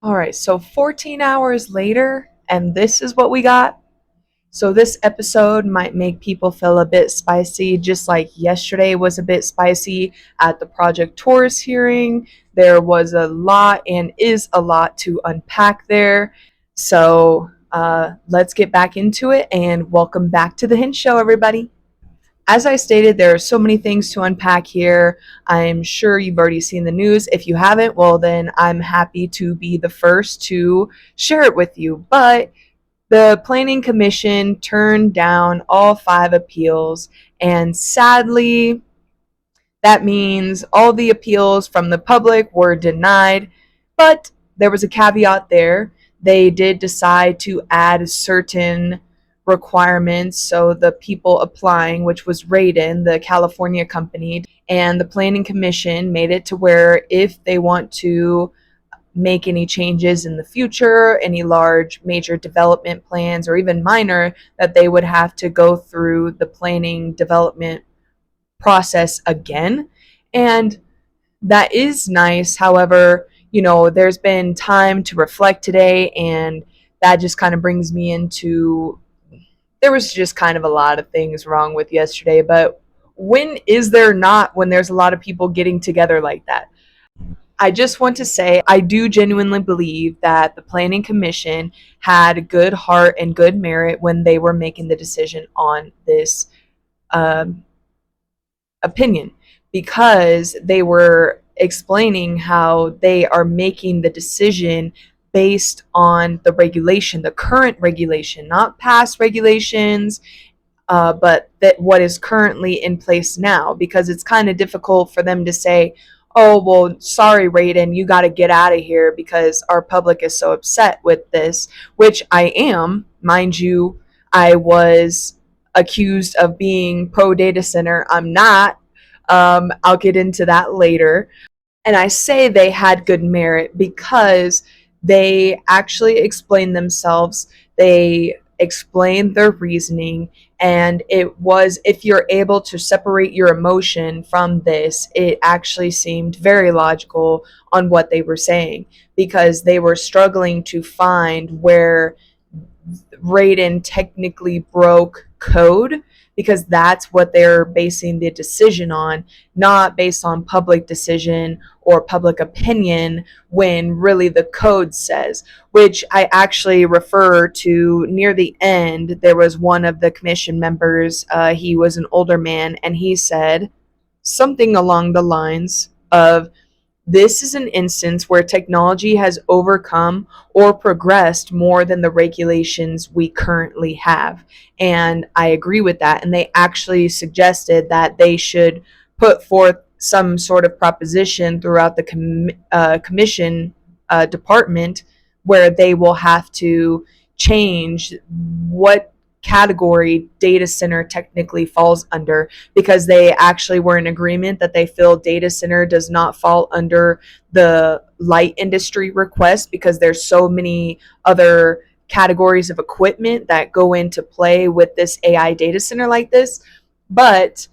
All right, so 14 hours later, and this is what we got. So, this episode might make people feel a bit spicy, just like yesterday was a bit spicy at the Project Taurus hearing. There was a lot and is a lot to unpack there. So, let's get back into it and welcome back to the Hint Show, everybody. As I stated, there are so many things to unpack here. I'm sure you've already seen the news. If you haven't, well, then I'm happy to be the first to share it with you. But the Planning Commission turned down all 5 appeals, and sadly, that means all the appeals from the public were denied. But there was a caveat there. They did decide to add certain requirements. So the people applying, which was Radon, the California company, and the Planning Commission made it to where if they want to make any changes in the future, any large major development plans, or even minor, that they would have to go through the planning development process again. And that is nice. However, there's been time to reflect today, and that just kind of brings me into there was just kind of a lot of things wrong with yesterday. But when is there not when there's a lot of people getting together like that? I just want to say I do genuinely believe that the Planning Commission had good heart and good merit when they were making the decision on this um, opinion, because they were explaining how they are making the decision based on the regulation, the current regulation, not past regulations, but that what is currently in place now, because it's kind of difficult for them to say, oh, well, sorry, Raiden, you got to get out of here because our public is so upset with this, which I am. Mind you, I was accused of being pro data center. I'm not. I'll get into that later. And I say they had good merit because they actually explained themselves. They explained their reasoning. And it was, if you're able to separate your emotion from this, it actually seemed very logical on what they were saying, because they were struggling to find where Raiden technically broke code, because that's what they're basing the decision on, not based on public decision or public opinion, when really the code says, which I actually refer to near the end. There was one of the commission members, he was an older man, and he said something along the lines of, this is an instance where technology has overcome or progressed more than the regulations we currently have. And I agree with that. And they actually suggested that they should put forth some sort of proposition throughout the commission department, where they will have to change what category data center technically falls under, because they actually were in agreement that they feel data center does not fall under the light industry request, because there's so many other categories of equipment that go into play with this AI data center like this. But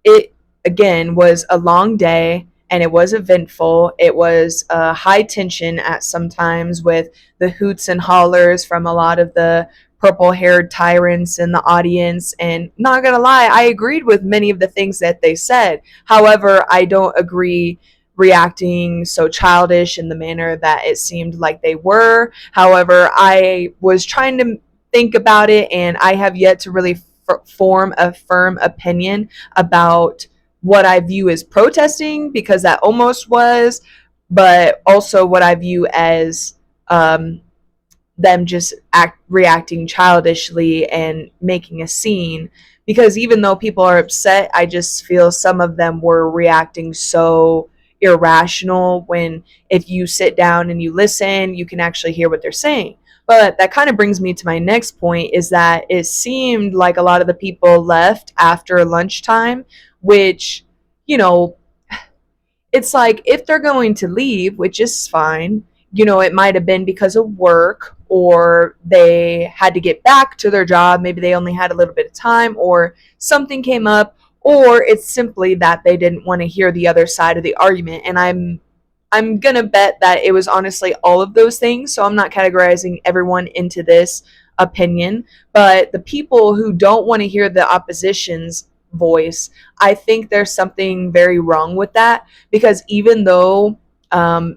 it again was a long day, and it was eventful. It was high tension at some times, with the hoots and hollers from a lot of the purple haired tyrants in the audience. And not gonna lie, I agreed with many of the things that they said. However, I don't agree reacting so childish in the manner that it seemed like they were. However, I was trying to think about it, and I have yet to really form a firm opinion about what I view as protesting, because that almost was, but also what I view as them just reacting childishly and making a scene. Because even though people are upset, I just feel some of them were reacting so irrational, when if you sit down and you listen, you can actually hear what they're saying. But that kind of brings me to my next point, is that it seemed like a lot of the people left after lunchtime, which, you know, it's like, if they're going to leave, which is fine, it might have been because of work, or they had to get back to their job. Maybe they only had a little bit of time, or something came up, or it's simply that they didn't want to hear the other side of the argument. And I'm I'm gonna bet that it was honestly all of those things. So I'm not categorizing everyone into this opinion, but the people who don't want to hear the opposition's voice, I think there's something very wrong with that, because even though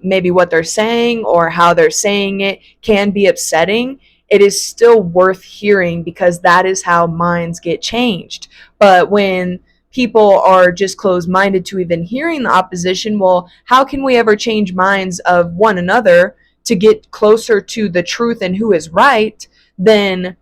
maybe what they're saying or how they're saying it can be upsetting, it is still worth hearing because that is how minds get changed. But when people are just closed minded to even hearing the opposition, well, how can we ever change minds of one another to get closer to the truth and who is right? Then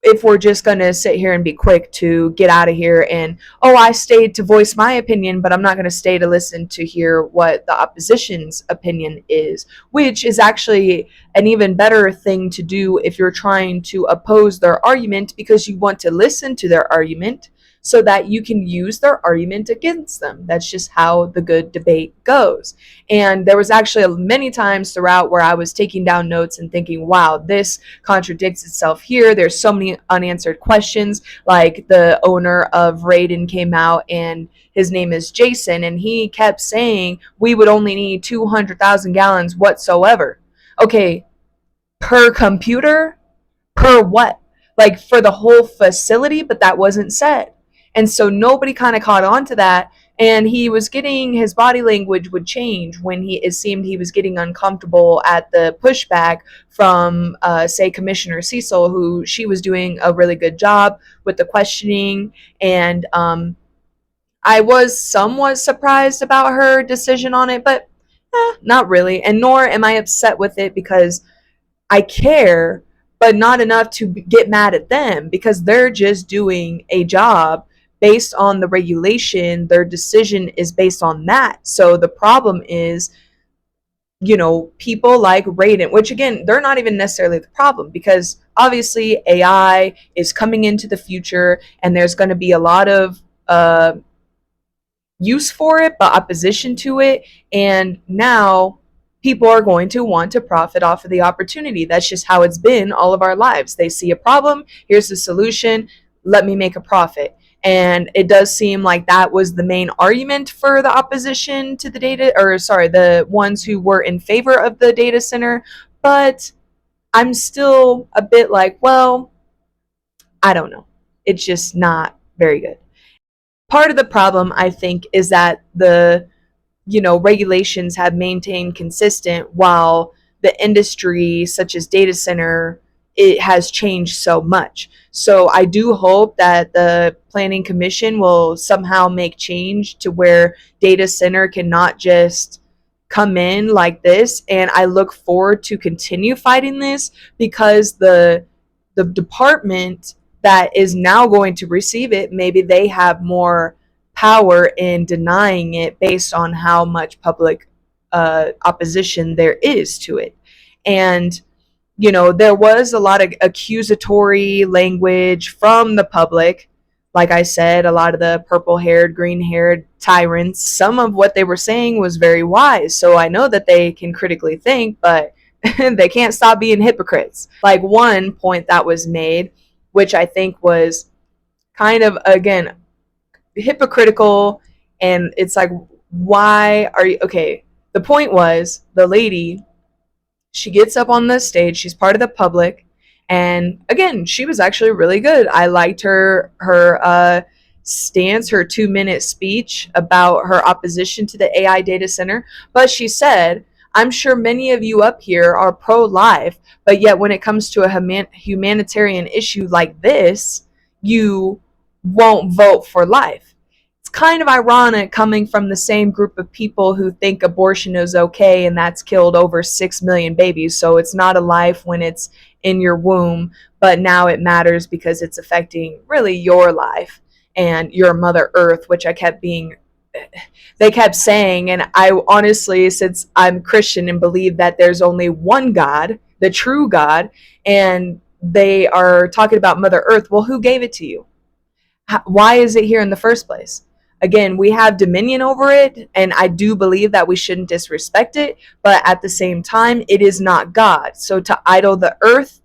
if we're just going to sit here and be quick to get out of here and, oh, I stayed to voice my opinion, but I'm not going to stay to listen to hear what the opposition's opinion is, which is actually an even better thing to do if you're trying to oppose their argument, because you want to listen to their argument so that you can use their argument against them. That's just how the good debate goes. And there was actually many times throughout where I was taking down notes and thinking, wow, this contradicts itself here. There's so many unanswered questions. Like the owner of Raiden came out, and his name is Jason, and he kept saying we would only need 200,000 gallons whatsoever. Okay, per computer? Per what? Like for the whole facility, but that wasn't said. And so nobody kind of caught on to that. And he was getting, his body language would change when it seemed he was getting uncomfortable at the pushback from, say, Commissioner Cecil, who she was doing a really good job with the questioning. And I was somewhat surprised about her decision on it, but not really. And nor am I upset with it because I care, but not enough to get mad at them because they're just doing a job based on the regulation. Their decision is based on that. So the problem is, people like Raiden, which again, they're not even necessarily the problem, because obviously AI is coming into the future and there's going to be a lot of use for it, but opposition to it. And now people are going to want to profit off of the opportunity. That's just how it's been all of our lives. They see a problem, here's the solution, let me make a profit. And it does seem like that was the main argument for the opposition to the the ones who were in favor of the data center. But I'm still a bit like, well, I don't know. It's just not very good. Part of the problem, I think, is that the regulations have maintained consistent while the industry such as data center, it has changed so much. So I do hope that the planning commission will somehow make change to where data center cannot just come in like this. And I look forward to continue fighting this, because the department that is now going to receive it, maybe they have more power in denying it based on how much public opposition there is to it. And there was a lot of accusatory language from the public. Like I said, a lot of the purple haired, green haired tyrants, some of what they were saying was very wise. So I know that they can critically think, but they can't stop being hypocrites. Like one point that was made, which I think was kind of, again, hypocritical, and it's like, why are you okay? The point was, the lady, she gets up on the stage, she's part of the public, and again, she was actually really good. I liked her stance, her 2-minute speech about her opposition to the AI data center. But she said, I'm sure many of you up here are pro-life, but yet when it comes to a humanitarian issue like this, you won't vote for life. It's kind of ironic coming from the same group of people who think abortion is okay, and that's killed over 6 million babies. So it's not a life when it's in your womb, but now it matters because it's affecting really your life and your Mother Earth, which they kept saying. And I honestly, since I'm Christian and believe that there's only one God, the true God, and they are talking about Mother Earth, well, who gave it to you? Why is it here in the first place? Again, we have dominion over it, and I do believe that we shouldn't disrespect it, but at the same time, it is not God. So to idol the earth,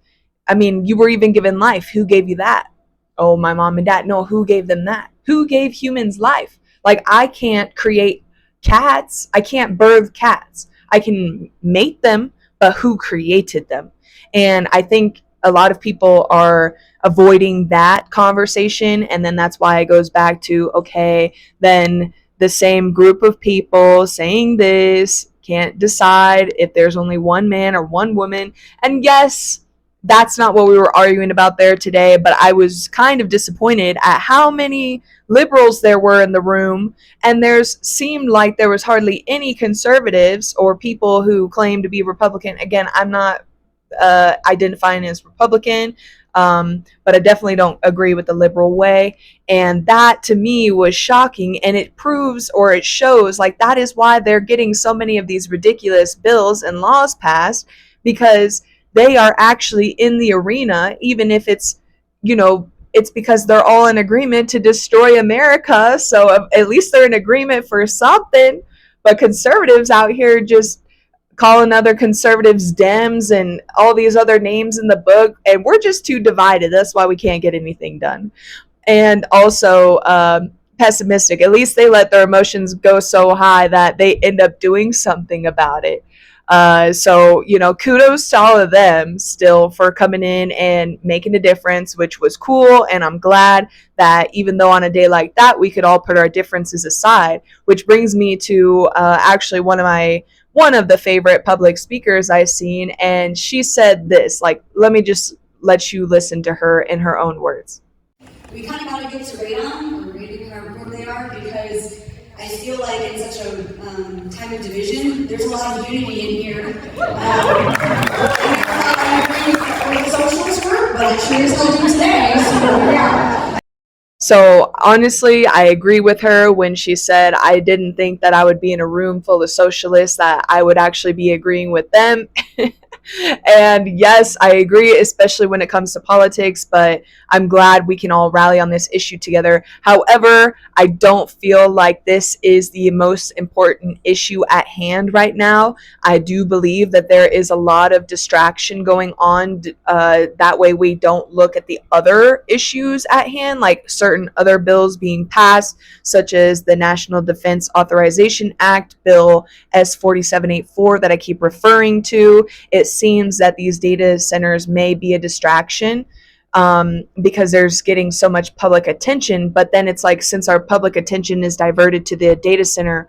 I mean, you were even given life. Who gave you that? Oh, my mom and dad. No, who gave them that? Who gave humans life? Like, I can't create cats. I can't birth cats. I can mate them, but who created them? And I think a lot of people are avoiding that conversation. And then that's why it goes back to, okay, then the same group of people saying this can't decide if there's only one man or one woman. And yes, that's not what we were arguing about there today, but I was kind of disappointed at how many liberals there were in the room, and there's seemed like there was hardly any conservatives or people who claim to be Republican. Again, I'm not identifying as Republican, but I definitely don't agree with the liberal way. And that to me was shocking, and it proves, or it shows, like that is why they're getting so many of these ridiculous bills and laws passed, because they are actually in the arena, even if it's, it's because they're all in agreement to destroy America. So at least they're in agreement for something. But conservatives out here just calling other conservatives Dems and all these other names in the book, and we're just too divided. That's why we can't get anything done. And also pessimistic. At least they let their emotions go so high that they end up doing something about it. So, kudos to all of them still for coming in and making a difference, which was cool. And I'm glad that even though on a day like that, we could all put our differences aside, which brings me to actually one of the favorite public speakers I've seen. And she said this, like, let me just let you listen to her in her own words. We kind of got to get to rate on, or rating how important they are, because I feel like in such a time of division, there's a lot of unity in here. I agree with the socialist group, but cheers I do today, so yeah. So honestly, I agree with her when she said I didn't think that I would be in a room full of socialists, that I would actually be agreeing with them. And yes, I agree, especially when it comes to politics, but I'm glad we can all rally on this issue together. However, I don't feel like this is the most important issue at hand right now. I do believe that there is a lot of distraction going on. That way we don't look at the other issues at hand, like certain other bills being passed, such as the National Defense Authorization Act, Bill S4784 that I keep referring to. It seems that these data centers may be a distraction because there's getting so much public attention. But then it's like, since our public attention is diverted to the data center,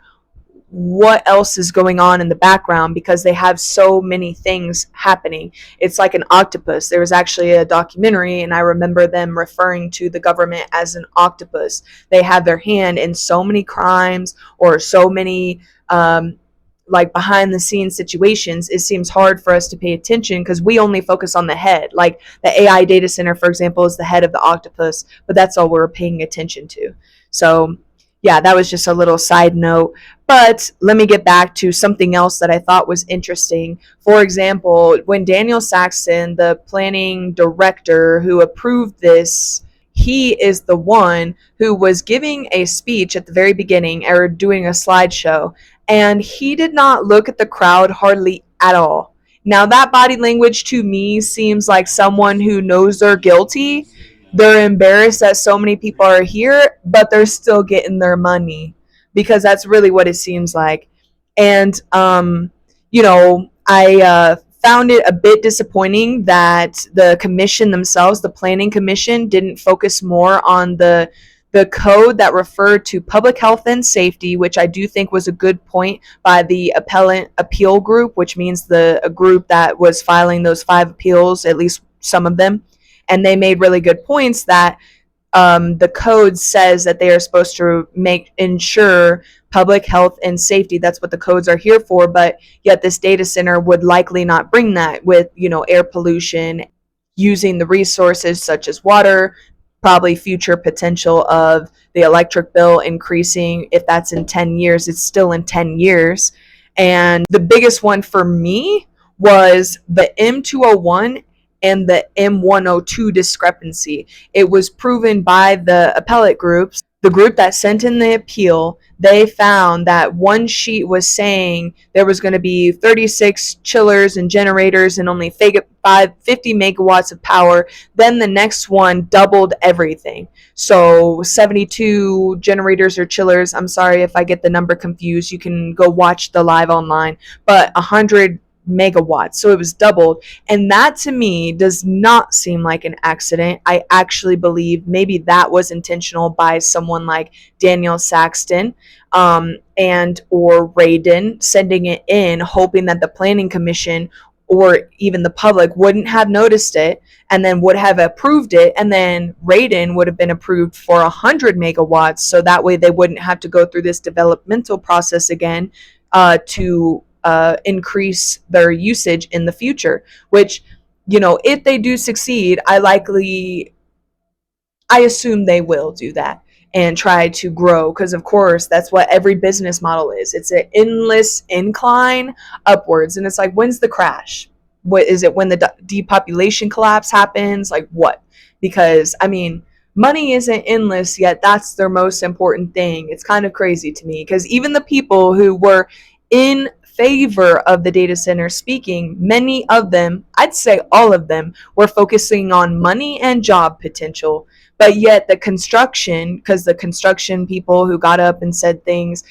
what else is going on in the background? Because they have so many things happening. It's like an octopus. There was actually a documentary, and I remember them referring to the government as an octopus. They have their hand in so many crimes, or so many like behind the scenes situations. It seems hard for us to pay attention because we only focus on the head. Like the AI data center, for example, is the head of the octopus, but that's all we're paying attention to. So yeah, that was just a little side note. But let me get back to something else that I thought was interesting. For example, when Daniel Saxon, the planning director who approved this, he is the one who was giving a speech at the very beginning, or doing a slideshow, and he did not look at the crowd hardly at all. Now, that body language to me seems like someone who knows they're guilty. They're embarrassed that so many people are here, but they're still getting their money, because that's really what it seems like. And, I found it a bit disappointing that the commission themselves, the planning commission, didn't focus more on the code that referred to public health and safety, which I do think was a good point by the appellant appeal group, which means a group that was filing those 5 appeals, at least some of them. And they made really good points that the code says that they are supposed to ensure public health and safety. That's what the codes are here for. But yet this data center would likely not bring that, with, air pollution, using the resources such as water, probably future potential of the electric bill increasing. If that's in 10 years, it's still in 10 years. And the biggest one for me was the M201 and the M102 discrepancy. It was proven by the appellate groups The group that sent in the appeal, they found that one sheet was saying there was going to be 36 chillers and generators and only 50 megawatts of power. Then the next one doubled everything. So 72 generators or chillers. I'm sorry if I get the number confused. You can go watch the live online. But 100 megawatts. So it was doubled. And that to me does not seem like an accident. I actually believe maybe that was intentional by someone like Daniel Saxton and or Radin sending it in, hoping that the planning commission or even the public wouldn't have noticed it and then would have approved it, and then Radin would have been approved for 100 megawatts, so that way they wouldn't have to go through this developmental process again to increase their usage in the future. Which, if they do succeed, I assume they will do that and try to grow, because of course that's what every business model is. It's an endless incline upwards, and it's like, when's the crash? What is it? When the depopulation collapse happens? Like what? Because I mean, money isn't endless, yet that's their most important thing. It's kind of crazy to me, because even the people who were in favor of the data center speaking, many of them, I'd say all of them, were focusing on money and job potential. But yet the construction, because the construction people who got up and said things,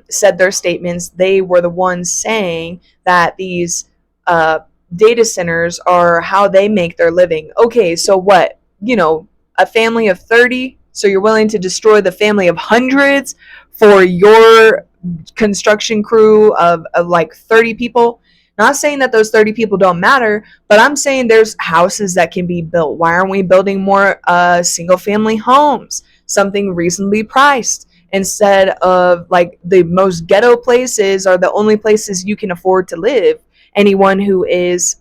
said their statements, they were the ones saying that these data centers are how they make their living. Okay, so what? A family of 30, so you're willing to destroy the family of hundreds for your construction crew of like 30 people? Not saying that those 30 people don't matter, but I'm saying there's houses that can be built. Why aren't we building more single family homes? Something reasonably priced, instead of like the most ghetto places are the only places you can afford to live. Anyone who is,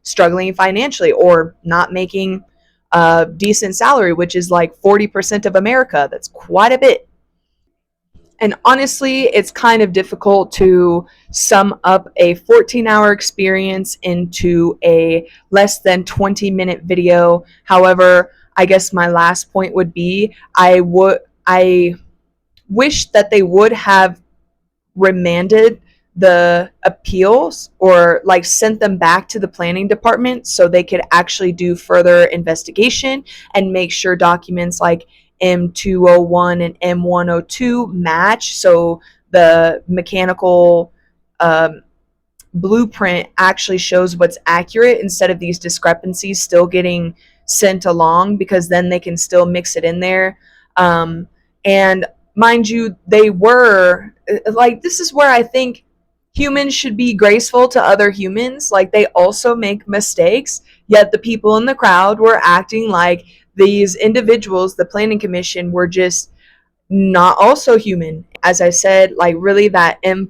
struggling financially or not making a decent salary, which is like 40% of America. That's quite a bit. And honestly, it's kind of difficult to sum up a 14-hour experience into a less than 20-minute video. However, I guess my last point would be I wish that they would have remanded the appeals or like sent them back to the planning department so they could actually do further investigation and make sure documents like M201 and M102 match, so the mechanical blueprint actually shows what's accurate, instead of these discrepancies still getting sent along, because then they can still mix it in there. And mind you, they were like, this is where I think humans should be graceful to other humans. Like, they also make mistakes, yet the people in the crowd were acting like these individuals, the planning commission, were just not also human. As I said, like, really, the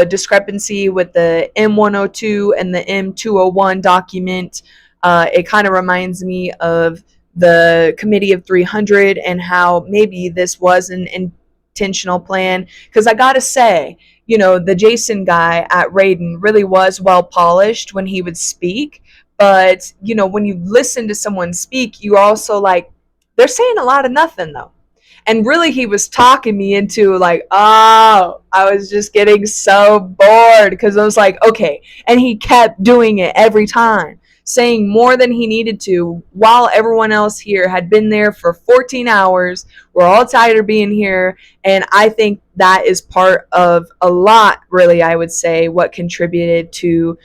discrepancy with the M102 and the M201 document, it kind of reminds me of the Committee of 300 and how maybe this was an intentional plan. Because I gotta say, the Jason guy at Radin really was well polished when he would speak. But, when you listen to someone speak, you also like, they're saying a lot of nothing though. And really, he was talking me into like, oh, I was just getting so bored, because I was like, okay. And he kept doing it every time, saying more than he needed to, while everyone else here had been there for 14 hours. We're all tired of being here. And I think that is part of a lot, really, I would say, what contributed to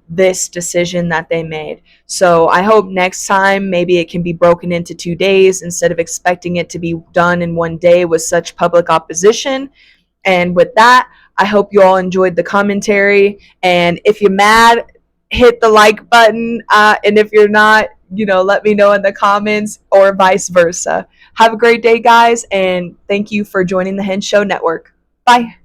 this decision that they made. So I hope next time maybe it can be broken into 2 days instead of expecting it to be done in one day with such public opposition. And with that, I hope you all enjoyed the commentary. And if you're mad, hit the like button. And if you're not, let me know in the comments, or vice versa. Have a great day, guys. And thank you for joining the Hen Show Network. Bye.